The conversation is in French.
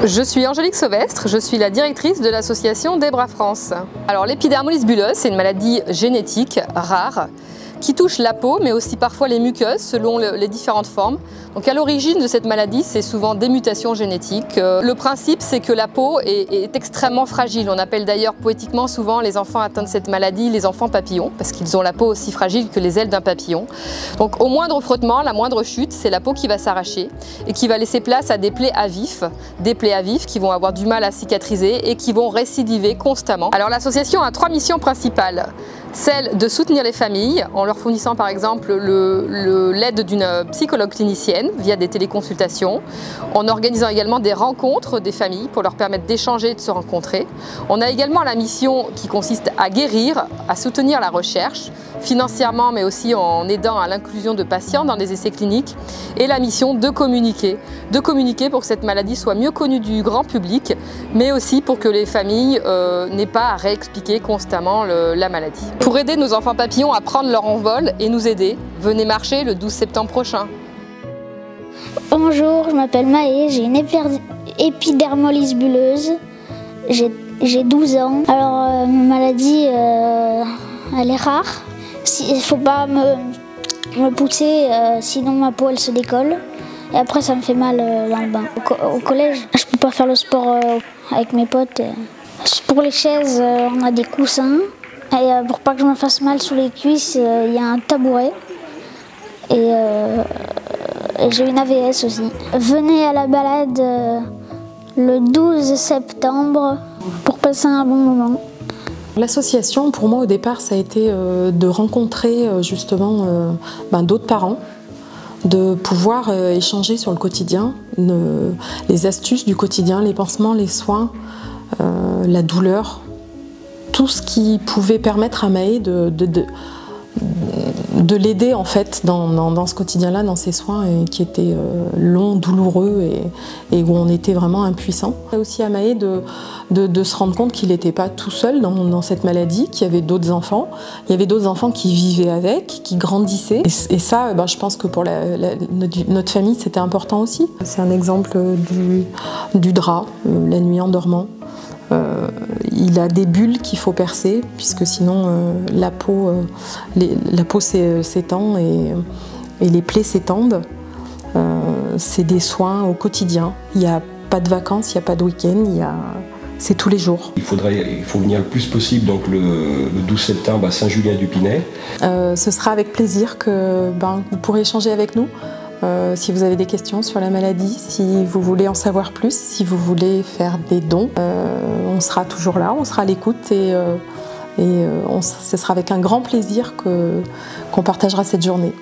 Je suis Angélique Sauvestre, je suis la directrice de l'association Debra France. Alors l'épidermolyse bulleuse, c'est une maladie génétique rare qui touche la peau mais aussi parfois les muqueuses selon les différentes formes. Donc à l'origine de cette maladie, c'est souvent des mutations génétiques. Le principe, c'est que la peau est extrêmement fragile. On appelle d'ailleurs poétiquement souvent les enfants atteints de cette maladie les enfants papillons parce qu'ils ont la peau aussi fragile que les ailes d'un papillon. Donc au moindre frottement, la moindre chute, c'est la peau qui va s'arracher et qui va laisser place à des plaies à vif qui vont avoir du mal à cicatriser et qui vont récidiver constamment. Alors l'association a 3 missions principales. Celle de soutenir les familles en leur fournissant par exemple l'aide d'une psychologue clinicienne via des téléconsultations, en organisant également des rencontres des familles pour leur permettre d'échanger et de se rencontrer. On a également la mission qui consiste à guérir, à soutenir la recherche, financièrement mais aussi en aidant à l'inclusion de patients dans les essais cliniques, et la mission de communiquer pour que cette maladie soit mieux connue du grand public, mais aussi pour que les familles n'aient pas à réexpliquer constamment la maladie. Pour aider nos enfants papillons à prendre leur envol et nous aider, venez marcher le 12 septembre prochain. Bonjour, je m'appelle Maë, j'ai une épidermolyse bulleuse, j'ai 12 ans. Alors ma maladie, elle est rare. Il ne faut pas me pousser, sinon ma peau elle se décolle. Et après ça me fait mal dans le bain. Au collège, je ne peux pas faire le sport avec mes potes. Pour les chaises, on a des coussins. Et pour pas que je me fasse mal sous les cuisses, il y a un tabouret. Et j'ai une AVS aussi. Venez à la balade le 12 septembre pour passer un bon moment. L'association, pour moi, au départ, ça a été de rencontrer justement d'autres parents, de pouvoir échanger sur le quotidien, les astuces du quotidien, les pansements, les soins, la douleur, tout ce qui pouvait permettre à Maë de l'aider en fait dans ce quotidien-là, dans ses soins qui étaient longs, douloureux et où on était vraiment impuissant. Et aussi à Maë de se rendre compte qu'il n'était pas tout seul dans cette maladie, qu'il y avait d'autres enfants. Il y avait d'autres enfants qui vivaient avec, qui grandissaient. Et ça, je pense que pour notre famille, c'était important aussi. C'est un exemple du drap, la nuit en dormant. Il a des bulles qu'il faut percer puisque sinon la peau s'étend et les plaies s'étendent. C'est des soins au quotidien. Il n'y a pas de vacances, il n'y a pas de week-end, c'est tous les jours. Il faut venir le plus possible donc le 12 septembre à Saint-Julien-du-Pinay. Ce sera avec plaisir que vous pourrez échanger avec nous. Si vous avez des questions sur la maladie, si vous voulez en savoir plus, si vous voulez faire des dons, on sera toujours là, on sera à l'écoute et ce sera avec un grand plaisir qu'on partagera cette journée.